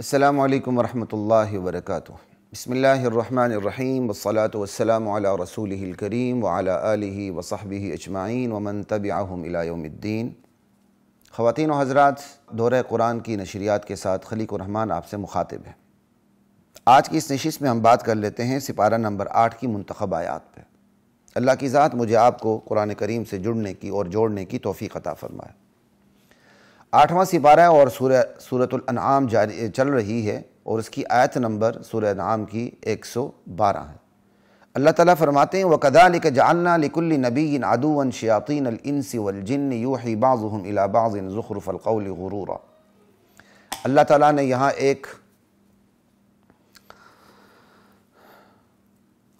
السلام علیکم ورحمۃ اللہ وبرکاتہ۔ بسم اللہ الرحمن الرحیم والصلاة والسلام علی رسولہ الکریم وعلی آلہ وصحبہ اجمعین ومن تبعہم الی یوم الدین۔ خواتین و حضرات، دورہ قرآن کی نشریات کے ساتھ خلیق الرحمن آپ سے مخاطب ہے۔ آج کی اس نشست میں ہم بات کر لیتے ہیں سپارہ نمبر 8 کی منتخب آیات پہ۔ اللہ کی ذات مجھے آپ کو قرآن کریم سے جڑنے کی اور جوڑنے کی توفیق عطا فرمائے۔ 8واں سپارہ اور سورۃ الانعام چل رہی ہے اور اس کی آیت نمبر سورہ انعام کی 112 ہے۔ اللہ تعالیٰ فرماتے ہیں وَكَذَلِكَ جَعَلْنَا لِكُلِّ نَبِيٍّ عَدُوًّا شَيَاطِينَ الْإِنسِ وَالْجِنِّ يُوحِي بَعْضُهُمْ إِلَى بَعْضٍ زُخْرُفَ الْقَوْلِ غُرُورًا۔ اللہ تعالیٰ نے یہاں ایک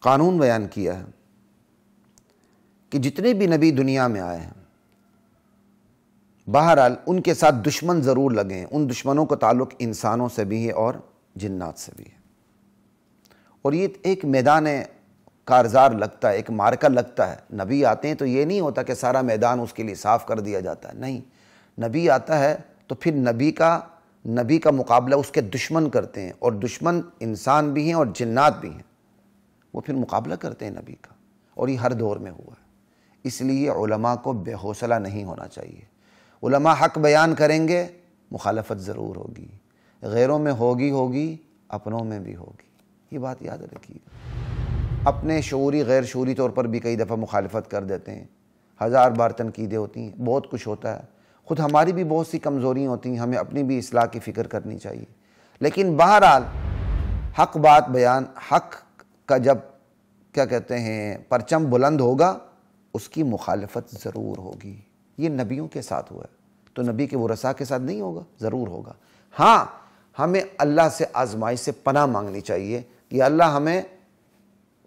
قانون بیان کیا ہے کہ جتنے بھی نبی دنیا میں آئے ہیں بہرحال ان کے ساتھ دشمن ضرور لگے ہیں۔ ان دشمنوں کا تعلق انسانوں سے بھی ہے اور جنات سے بھی ہے، اور یہ ایک میدان کارزار لگتا ہے، ایک مارکہ لگتا ہے۔ نبی آتے ہیں تو یہ نہیں ہوتا کہ سارا میدان اس کے لیے صاف کر دیا جاتا ہے، نہیں، نبی آتا ہے تو پھر نبی کا مقابلہ اس کے دشمن کرتے ہیں، اور دشمن انسان بھی ہیں اور جنات بھی ہیں، وہ پھر مقابلہ کرتے ہیں نبی کا، اور یہ ہر دور میں ہوا ہے۔ اس لیے علماء کو بے حوصلہ نہیں ہونا چاہیے۔ علماء حق بیان کریں گے، مخالفت ضرور ہوگی، غیروں میں ہوگی، اپنوں میں بھی ہوگی، یہ بات یاد رکھیے۔ اپنے شعوری غیر شعوری طور پر بھی کئی دفعہ مخالفت کر دیتے ہیں، ہزار بار تنقیدیں ہوتی ہیں، بہت کچھ ہوتا ہے، خود ہماری بھی بہت سی کمزوریاں ہوتی ہیں، ہمیں اپنی بھی اصلاح کی فکر کرنی چاہیے۔ لیکن بہرحال حق بات بیان، حق کا جب پرچم بلند ہوگا اس کی مخالفت ضرور ہوگی۔ یہ نبیوں کے ساتھ ہوا ہے تو نبی کے ورثاء کے ساتھ نہیں ہوگا؟ ضرور ہوگا۔ ہاں، ہمیں اللہ سے آزمائش سے پناہ مانگنی چاہیے کہ اللہ ہمیں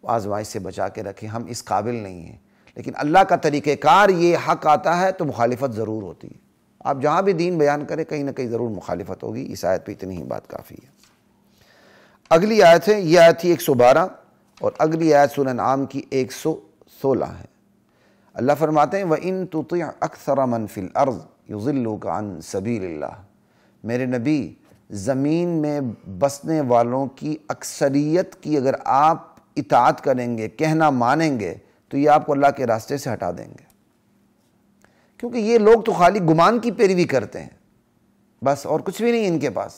آزمائش سے بچا کے رکھے، ہم اس قابل نہیں ہیں، لیکن اللہ کا طریقہ کار یہ حق آتا ہے تو مخالفت ضرور ہوتی ہے۔ آپ جہاں بھی دین بیان کریں کہیں نہ کہیں ضرور مخالفت ہوگی۔ اس آیت پہ اتنی ہی بات کافی ہے۔ اگلی آیت ہے، یہ آیت تھی 112، اور اگلی آیت سورہ انعام کی 116 ہے۔ اللہ فرماتے ہیں وَإِن تُطِعْ أَكْثَرَ مَنْ فِي الْأَرْضِ يُضِلُّكَ عَنْ سَبِيلِ اللَّهِ۔ میرے نبی، زمین میں بسنے والوں کی اکثریت کی اگر آپ اطاعت کریں گے، کہنا مانیں گے، تو یہ آپ کو اللہ کے راستے سے ہٹا دیں گے، کیونکہ یہ لوگ تو خالی گمان کی پیروی کرتے ہیں، بس اور کچھ بھی نہیں ان کے پاس۔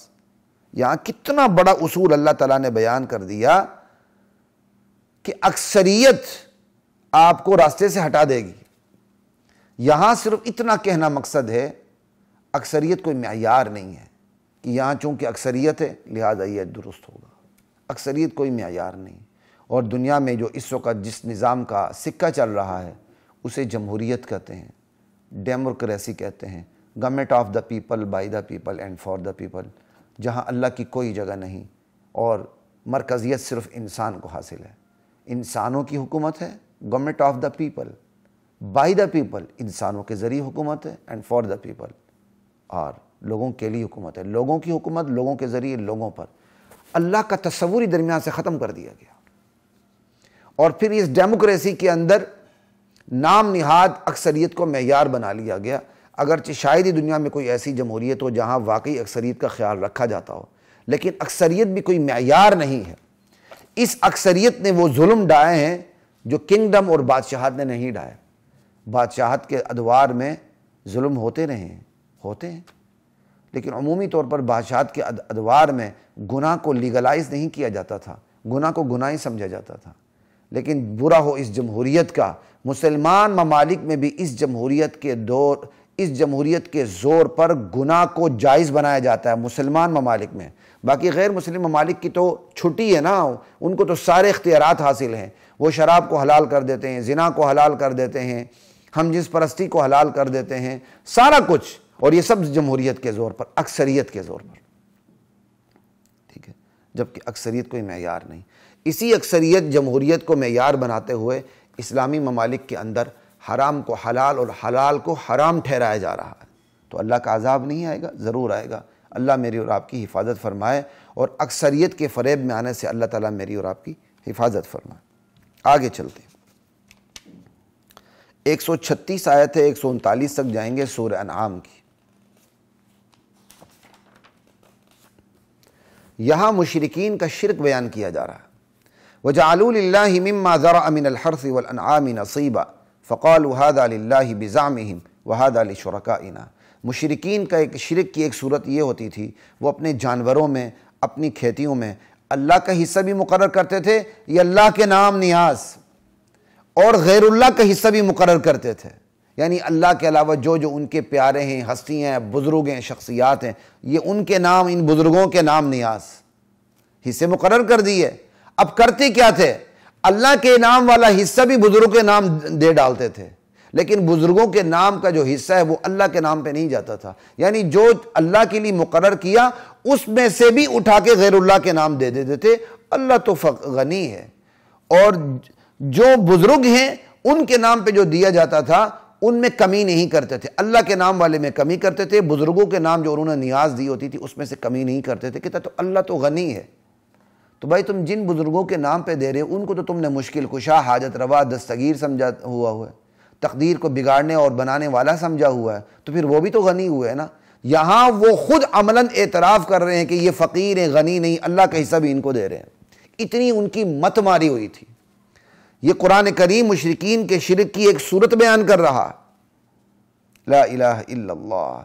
یہاں کتنا بڑا اصول اللہ تعالیٰ نے بیان کر دیا کہ اکثریت آپ کو راستے سے ہٹا دے گی۔ یہاں صرف اتنا کہنا مقصد ہے، اکثریت کوئی معیار نہیں ہے کہ یہاں چونکہ اکثریت ہے لہذا یہ درست ہوگا۔ اکثریت کوئی معیار نہیں، اور دنیا میں جو اس وقت جس نظام کا سکہ چل رہا ہے اسے جمہوریت کہتے ہیں، ڈیموکریسی کہتے ہیں، government of the people, by the people and for the people, جہاں اللہ کی کوئی جگہ نہیں اور مرکزیت صرف انسان کو حاصل ہے۔ انسانوں کی حکومت ہے، government of the people, by the people, انسانوں کے ذریعے حکومت ہے، اینڈ فار دا پیپل، اور لوگوں کے لیے حکومت ہے، لوگوں کی حکومت، لوگوں کے ذریعے لوگوں پر۔ اللہ کا تصوری درمیان سے ختم کر دیا گیا، اور پھر اس ڈیموکریسی کے اندر نام نہاد اکثریت کو معیار بنا لیا گیا، اگرچہ شاید ہی دنیا میں کوئی ایسی جمہوریت ہو جہاں واقعی اکثریت کا خیال رکھا جاتا ہو، لیکن اکثریت بھی کوئی معیار نہیں ہے۔ اس اکثریت نے وہ ظلم ڈھائے ہیں جو کنگڈم اور بادشاہت نے نہیں ڈھائے۔ بادشاہت کے ادوار میں ظلم ہوتے رہے ہیں، ہوتے ہیں، لیکن عمومی طور پر بادشاہت کے ادوار میں گناہ کو لیگلائز نہیں کیا جاتا تھا، گناہ کو گناہ ہی سمجھا جاتا تھا۔ لیکن برا ہو اس جمہوریت کا، مسلمان ممالک میں بھی اس جمہوریت کے زور پر گناہ کو جائز بنایا جاتا ہے، مسلمان ممالک میں۔ باقی غیر مسلم ممالک کی تو چھٹی ہے نا، ان کو تو سارے اختیارات حاصل ہیں، وہ شراب کو حلال کر دیتے ہیں، زنا کو حلال کر دیتے ہیں، ہم جنس پرستی کو حلال کر دیتے ہیں، سارا کچھ، اور یہ سب جمہوریت کے زور پر، اکثریت کے زور پر، ٹھیک ہے، جبکہ اکثریت کوئی معیار نہیں۔ اسی اکثریت جمہوریت کو معیار بناتے ہوئے اسلامی ممالک کے اندر حرام کو حلال اور حلال کو حرام ٹھہرایا جا رہا ہے، تو اللہ کا عذاب نہیں آئے گا؟ ضرور آئے گا۔ اللہ میری اور آپ کی حفاظت فرمائے، اور اکثریت کے فریب میں آنے سے اللہ تعالیٰ میری اور آپ کی حفاظت فرمائے۔ آگے چلتے ہیں، 136 آیت ہے، 139 تک جائیں گے سورہ انعام کی۔ یہاں مشرکین کا شرک بیان کیا جا رہا ہے۔ وَجَعَلُوا لِلَّهِ مِمَّا ذَرَأَ مِنَ الْحَرْثِ وَالْأَنْعَامِ نَصِيبًا فَقَالُوا هَذَا لِلَّهِ بِزَعْمِهِمْ وَهَذَا لِشُرَكَائِنَا۔ مشرکین کا شرک کی ایک صورت یہ ہوتی تھی، وہ اپنے جانوروں میں، اپنی کھیتیوں میں اللہ کا حصہ بھی مقرر کرتے تھے، یہ اللہ کے نام نیاز، اور غیر اللہ کا حصہ بھی مقرر کرتے تھے، یعنی اللہ کے علاوہ جو جو ان کے پیارے ہیں، ہستی ہیں، بزرگ ہیں، شخصیات ہیں، یہ ان کے نام، ان بزرگوں کے نام نیاز حصے مقرر کر دیے۔ اب کرتے کیا تھے؟ اللہ کے نام والا حصہ بھی بزرگوں کے نام دے ڈالتے تھے، لیکن بزرگوں کے نام کا جو حصہ ہے وہ اللہ کے نام پہ نہیں جاتا تھا، یعنی جو اللہ کے لیے مقرر کیا اس میں سے بھی اٹھا کے غیر اللہ کے نام دے دیتے تھے۔ اللہ تو غنی ہے، اور جو بزرگ ہیں ان کے نام پہ جو دیا جاتا تھا ان میں کمی نہیں کرتے تھے، اللہ کے نام والے میں کمی کرتے تھے، بزرگوں کے نام جو انہوں نے نیاز دی ہوتی تھی اس میں سے کمی نہیں کرتے تھے، کہتا تو اللہ تو غنی ہے۔ تو بھائی تم جن بزرگوں کے نام پہ دے رہے ہو ان کو تو تم نے مشکل کشا، حاجت روا، دستگیر سمجھا ہوا ہے، تقدیر کو بگاڑنے اور بنانے والا سمجھا ہوا ہے، تو پھر وہ بھی تو غنی ہوئے نا۔ یہاں وہ خود عملاً اعتراف کر رہے ہیں کہ یہ فقیر ہیں، غنی نہیں، اللہ کا حصہ بھی ان کو دے رہے ہیں۔ اتنی ان کی مت ماری ہوئی تھی۔ یہ قرآن کریم مشرکین کے شرک کی ایک صورت بیان کر رہا، لا الہ الا اللہ،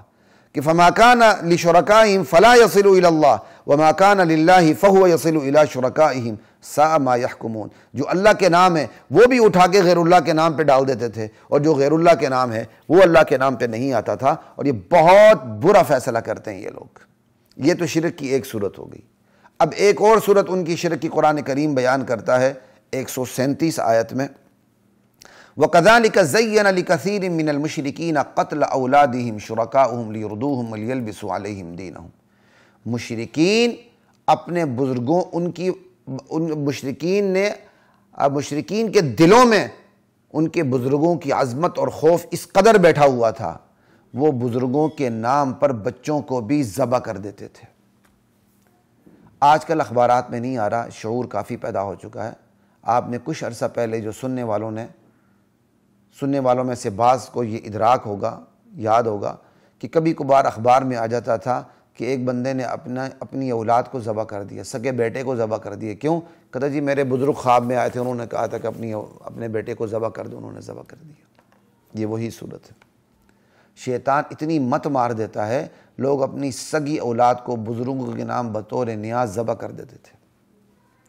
کہ فما کان لشرکائہم فلا یصل الی اللہ وما کان للہ فہو یصل الی شرکائہم ساء ما یحکمون۔ جو اللہ کے نام ہے وہ بھی اٹھا کے غیر اللہ کے نام پہ ڈال دیتے تھے، اور جو غیر اللہ کے نام ہے وہ اللہ کے نام پہ نہیں آتا تھا، اور یہ بہت برا فیصلہ کرتے ہیں یہ لوگ۔ یہ تو شرک کی ایک صورت ہو گئی۔ اب ایک اور صورت ان کی شرک کی قرآن کریم بیان کرتا ہے 137 آیت میں، وَكَذَلِكَ زَيَّنَ لِكَثِيرٍ مِّنَ الْمُشْرِكِينَ قَتْلَ أَوْلَادِهِمْ شُرَكَاؤُهُمْ لِيُرْدُوهُمْ وَلِيَلْبِسُوا عَلَيْهِمْ دِينَهُمْ۔ مشرکین اپنے بزرگوں، مشرکین کے دلوں میں ان کے بزرگوں کی عظمت اور خوف اس قدر بیٹھا ہوا تھا، وہ بزرگوں کے نام پر بچوں کو بھی ذبح کر دیتے تھے۔ آج کل اخبارات میں نہیں آ رہا، شعور کافی پیدا ہو چکا ہے۔ آپ نے کچھ عرصہ پہلے جو سننے والوں میں سے بعض کو یہ ادراک ہوگا، یاد ہوگا کہ کبھی کبھار اخبار میں آ جاتا تھا کہ ایک بندے نے اپنی اولاد کو ذبح کر دیا، سگے بیٹے کو ذبح کر دیا۔ کیوں؟ کہتا جی میرے بزرگ خواب میں آئے تھے، انہوں نے کہا تھا کہ اپنے بیٹے کو ذبح کر دو، انہوں نے ذبح کر دیا۔ یہ وہی صورت ہے۔ شیطان اتنی مت مار دیتا ہے، لوگ اپنی سگی اولاد کو بزرگوں کے نام بطور نیاز ذبح کر دیتے تھے۔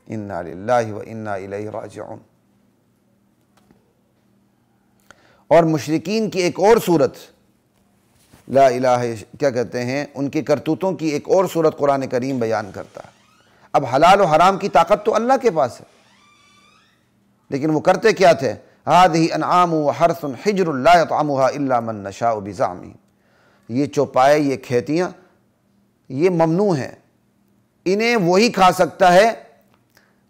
انا للہ و انا الیہ راجعون۔ اور مشرکین کی ایک اور صورت، لا الہ کیا کہتے ہیں، ان کی کرتوتوں کی ایک اور صورت قرآن کریم بیان کرتا ہے۔ اب حلال و حرام کی طاقت تو اللہ کے پاس ہے، لیکن وہ کرتے کیا تھے؟ هذه انعام وحرث حجر لا يطعمها الا من نشاء بزعمه۔ یہ چوپائے، یہ کھیتیاں، یہ ممنوع ہیں، انہیں وہی کھا سکتا ہے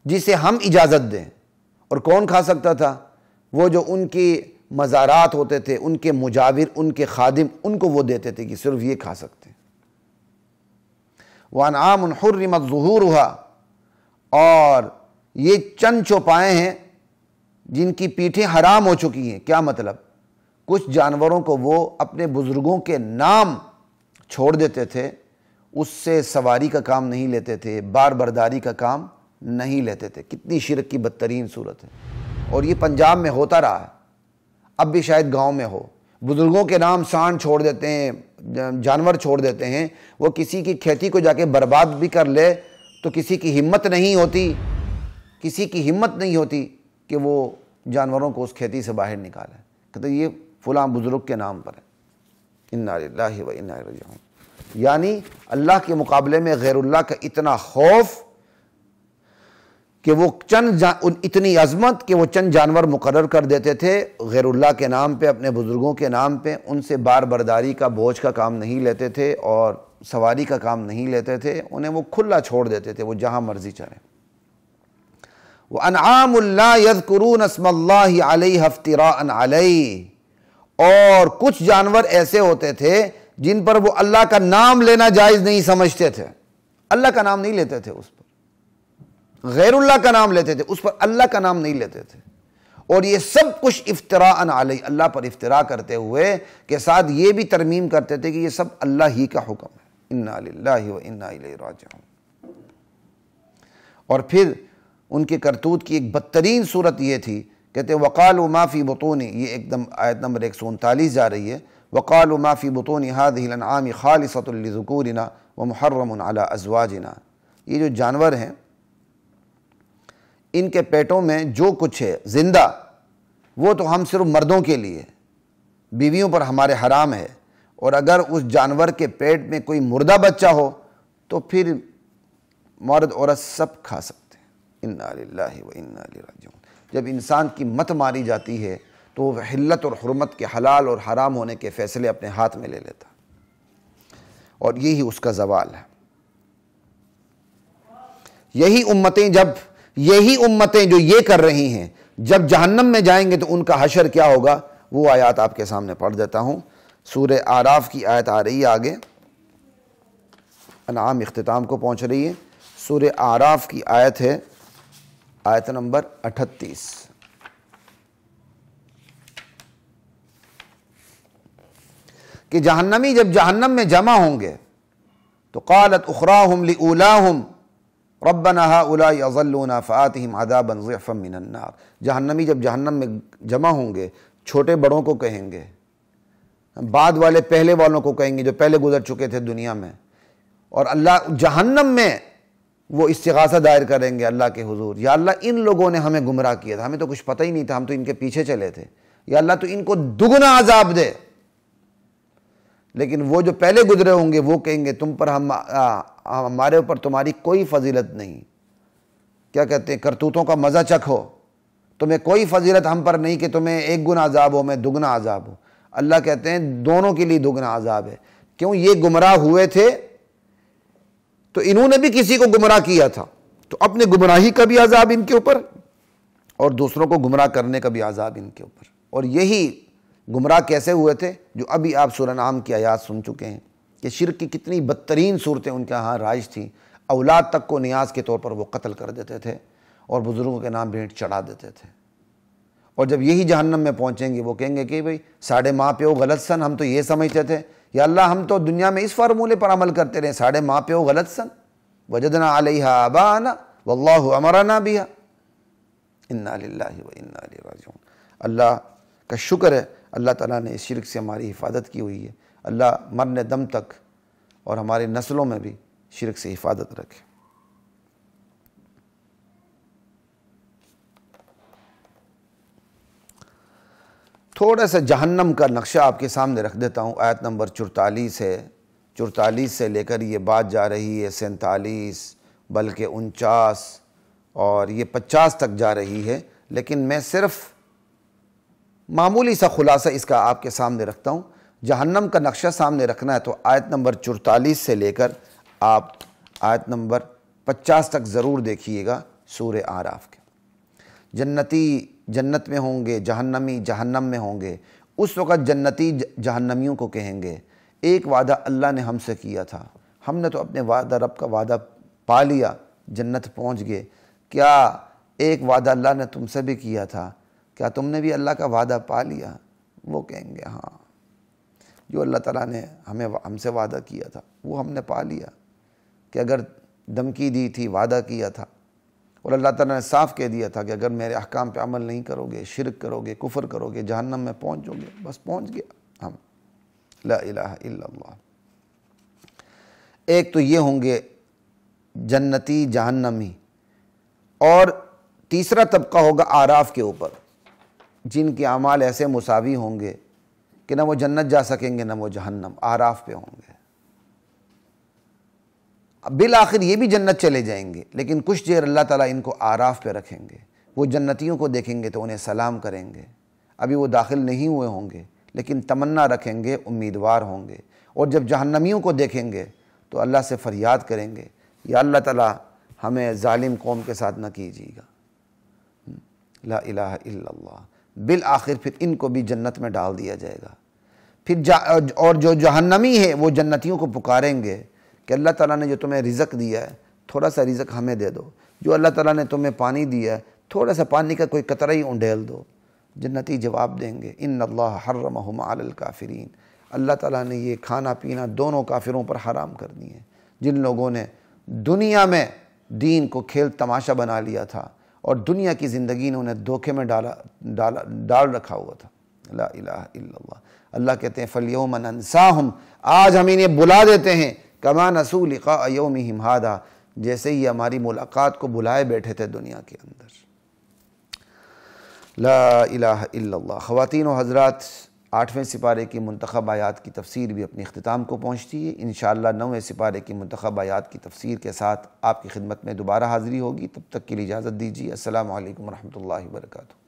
جسے ہم اجازت دیں۔ اور کون کھا سکتا تھا؟ وہ جو ان کی مزارات ہوتے تھے، ان کے مجاور، ان کے خادم، ان کو وہ دیتے تھے کہ صرف یہ کھا سکتے ہیں۔ وَأَنْعَامٌ حُرِّمَتْ ظُهُورُهَا، اور یہ چند چوپائے ہیں جن کی پیٹھیں حرام ہو چکی ہیں۔ کیا مطلب؟ کچھ جانوروں کو وہ اپنے بزرگوں کے نام چھوڑ دیتے تھے، اس سے سواری کا کام نہیں لیتے تھے، بار برداری کا کام نہیں لیتے تھے۔ کتنی شرک کی بدترین صورت ہے، اور یہ پنجاب میں ہوتا رہا ہے، اب بھی شاید گاؤں میں ہو۔ بزرگوں کے نام سانڈ چھوڑ دیتے ہیں، جانور چھوڑ دیتے ہیں، وہ کسی کی کھیتی کو جا کے برباد بھی کر لے تو کسی کی ہمت نہیں ہوتی کہ وہ جانوروں کو اس کھیتی سے باہر نکالے، کہتے یہ فلاں بزرگ کے نام پر ہے۔ انا للہ و انا الیہ راجعون۔ یعنی اللہ کے مقابلے میں غیر اللہ کا اتنا خوف کہ وہ اتنی عظمت کہ وہ چند جانور مقرر کر دیتے تھے غیر اللہ کے نام پہ، اپنے بزرگوں کے نام پہ، ان سے بار برداری کا بوجھ کا کام نہیں لیتے تھے اور سواری کا کام نہیں لیتے تھے، انہیں وہ کھلا چھوڑ دیتے تھے، وہ جہاں مرضی چلیں۔ وَأَنْعَامٌ لَا يَذْكُرُونَ اسْمَ اللَّهِ عَلَيْهَا افْتِرَاءً عَلَيْهِ، اور کچھ جانور ایسے ہوتے تھے جن پر وہ اللہ کا نام لینا جائز نہیں سمجھتے تھے، اللہ کا نام نہیں لیتے تھے، اس پر غیر اللہ کا نام لیتے تھے، اس پر اللہ کا نام نہیں لیتے تھے، اور یہ سب کچھ افتراءً علیہ، اللہ پر افتراء کرتے ہوئے کے ساتھ یہ بھی ترمیم کرتے تھے کہ یہ سب اللہ ہی کا حکم ہے۔ انا للہ و انا الیہ راجعون۔ اور پھر ان کے کرتوت کی ایک بدترین صورت یہ تھی، کہتے وقالوا ما فی بطون، یہ ایک دم آیت نمبر 139 جا رہی ہے، وقالوا ما فی بطون هذه الانعام خالصۃ لذکورنا ومحرم علی ازواجنا، یہ جو جانور ہیں ان کے پیٹوں میں جو کچھ ہے زندہ وہ تو ہم صرف مردوں کے لیے، بیویوں پر ہمارے حرام ہے، اور اگر اس جانور کے پیٹ میں کوئی مردہ بچہ ہو تو پھر مرد عورت سب کھا سکتے ہیں۔ انا للہ و انا الیہ راجعون۔ جب انسان کی مت ماری جاتی ہے تو وہ حلت اور حرمت کے حلال اور حرام ہونے کے فیصلے اپنے ہاتھ میں لے لیتا، اور یہی اس کا زوال ہے۔ یہی امتیں جو یہ کر رہی ہیں، جب جہنم میں جائیں گے تو ان کا حشر کیا ہوگا، وہ آیات آپ کے سامنے پڑھ دیتا ہوں۔ سورہ اعراف کی آیت آ رہی ہے آگے، انعام اختتام کو پہنچ رہی ہے۔ سورہ اعراف کی آیت ہے آیت نمبر 38، کہ جہنمی جب جہنم میں جمع ہوں گے تو قالت اخراہم لأولاہم ربنا هؤلاء اضلونا فآتهم عذابا ضعفا من النار۔ جہنمی جب جہنم میں جمع ہوں گے، چھوٹے بڑوں کو کہیں گے، بعد والے پہلے والوں کو کہیں گے جو پہلے گزر چکے تھے دنیا میں، اور اللہ جہنم میں وہ استغاثہ دائر کریں گے اللہ کے حضور، یا اللہ ان لوگوں نے ہمیں گمراہ کیا تھا، ہمیں تو کچھ پتہ ہی نہیں تھا، ہم تو ان کے پیچھے چلے تھے، یا اللہ تو ان کو دگنا عذاب دے۔ لیکن وہ جو پہلے گزرے ہوں گے وہ کہیں گے تم پر ہمارے اوپر تمہاری کوئی فضیلت نہیں، کیا کہتے ہیں، کرتوتوں کا مزہ چکھو، تمہیں کوئی فضیلت ہم پر نہیں کہ تمہیں ایک گنا عذاب ہو میں دگنا عذاب ہو۔ اللہ کہتے ہیں دونوں کے لیے دگنا عذاب ہے۔ کیوں؟ یہ گمراہ ہوئے تھے تو انہوں نے بھی کسی کو گمراہ کیا تھا، تو اپنے گمراہی کا بھی عذاب ان کے اوپر اور دوسروں کو گمراہ کرنے کا بھی عذاب ان کے اوپر۔ اور یہی گمراہ کیسے ہوئے تھے جو ابھی آپ سورہ انعام کی آیات سن چکے ہیں، کہ شرک کی کتنی بدترین صورتیں ان کے ہاں رائج تھیں، اولاد تک کو نیاز کے طور پر وہ قتل کر دیتے تھے اور بزرگوں کے نام بھیٹ چڑھا دیتے تھے۔ اور جب یہی جہنم میں پہنچیں گے وہ کہیں گے کہ بھئی ساڑھے ماں پیو غلط سن، ہم تو یہ سمجھتے تھے، یا اللہ ہم تو دنیا میں اس فارمولے پر عمل کرتے رہے، ساڑھے ماں پیو غلط سن، وجدنا علیہا آباءنا واللہ امرنا بہا، انا للہ و انا الیہ راجعون۔ اللہ کا شکر ہے اللہ تعالیٰ نے اس شرک سے ہماری حفاظت کی ہوئی ہے۔ اللہ مرنے دم تک اور ہماری نسلوں میں بھی شرک سے حفاظت رکھے۔ تھوڑا سا جہنم کا نقشہ آپ کے سامنے رکھ دیتا ہوں۔ آیت نمبر 44 ہے، 44 سے لے کر یہ بات جا رہی ہے 47 بلکہ 49 اور یہ 50 تک جا رہی ہے، لیکن میں صرف معمولی سا خلاصہ اس کا آپ کے سامنے رکھتا ہوں۔ جہنم کا نقشہ سامنے رکھنا ہے تو آیت نمبر 44 سے لے کر آپ آیت نمبر 50 تک ضرور دیکھیے گا سورہ اعراف کے۔ جنتی جنت میں ہوں گے، جہنمی جہنم میں ہوں گے۔ اس وقت جنتی جہنمیوں کو کہیں گے ایک وعدہ اللہ نے ہم سے کیا تھا، ہم نے تو اپنے وعدہ رب کا وعدہ پا لیا، جنت پہنچ گئے، کیا ایک وعدہ اللہ نے تم سے بھی کیا تھا، کیا تم نے بھی اللہ کا وعدہ پا لیا؟ وہ کہیں گے ہاں، جو اللہ تعالیٰ نے ہم سے وعدہ کیا تھا وہ ہم نے پا لیا، کہ اگر دھمکی دی تھی، وعدہ کیا تھا، اور اللہ تعالیٰ نے صاف کہہ دیا تھا کہ اگر میرے احکام پہ عمل نہیں کرو گے، شرک کرو گے، کفر کرو گے، جہنم میں پہنچ جاؤ گے، بس پہنچ گیا ہم۔ لا الہ الا اللہ۔ ایک تو یہ ہوں گے جنتی جہنمی، اور تیسرا طبقہ ہوگا اعراف کے اوپر، جن کے اعمال ایسے مساوی ہوں گے کہ نہ وہ جنت جا سکیں گے نہ وہ جہنم، اعراف پہ ہوں گے۔ بالآخر یہ بھی جنت چلے جائیں گے، لیکن کچھ دیر اللہ تعالیٰ ان کو اعراف پہ رکھیں گے۔ وہ جنتیوں کو دیکھیں گے تو انہیں سلام کریں گے، ابھی وہ داخل نہیں ہوئے ہوں گے لیکن تمنا رکھیں گے، امیدوار ہوں گے۔ اور جب جہنمیوں کو دیکھیں گے تو اللہ سے فریاد کریں گے، یا اللہ تعالیٰ ہمیں ظالم قوم کے ساتھ نہ کیجیے گا۔ لا الہ الا اللہ۔ بالآخر پھر ان کو بھی جنت میں ڈال دیا جائے گا۔ پھر اور جو جہنمی ہے وہ جنتیوں کو پکاریں گے کہ اللہ تعالیٰ نے جو تمہیں رزق دیا ہے تھوڑا سا رزق ہمیں دے دو، جو اللہ تعالیٰ نے تمہیں پانی دیا ہے تھوڑا سا پانی کا کوئی قطرہ ہی انڈیل دو۔ جنتی جواب دیں گے ان اللہ حرمہم علی الکافرین، اللہ تعالیٰ نے یہ کھانا پینا دونوں کافروں پر حرام کر دی ہے، جن لوگوں نے دنیا میں دین کو کھیل تماشا بنا لیا تھا اور دنیا کی زندگی نے انہیں دھوکے میں ڈال رکھا ہوا تھا۔ لا الہ الا اللہ۔ اللہ کہتے ہیں فَالْيَوْمَ نَنْسَاهُمْ، آج ہم انہیں بلا دیتے ہیں، كَمَا نَسُوا لِقَاءَ يَوْمِهِمْ هَذَا، جیسے ہی ہماری ملاقات کو بلائے بیٹھے تھے دنیا کے اندر۔ لا الہ الا اللہ۔ خواتین و حضرات، 8ویں سپارے کی منتخب آیات کی تفسیر بھی اپنی اختتام کو پہنچتی ہے۔ انشاءاللہ 9ویں سپارے کی منتخب آیات کی تفسیر کے ساتھ آپ کی خدمت میں دوبارہ حاضری ہوگی۔ تب تک کے لیے اجازت دیجیے۔ السلام علیکم ورحمۃ اللہ وبرکاتہ۔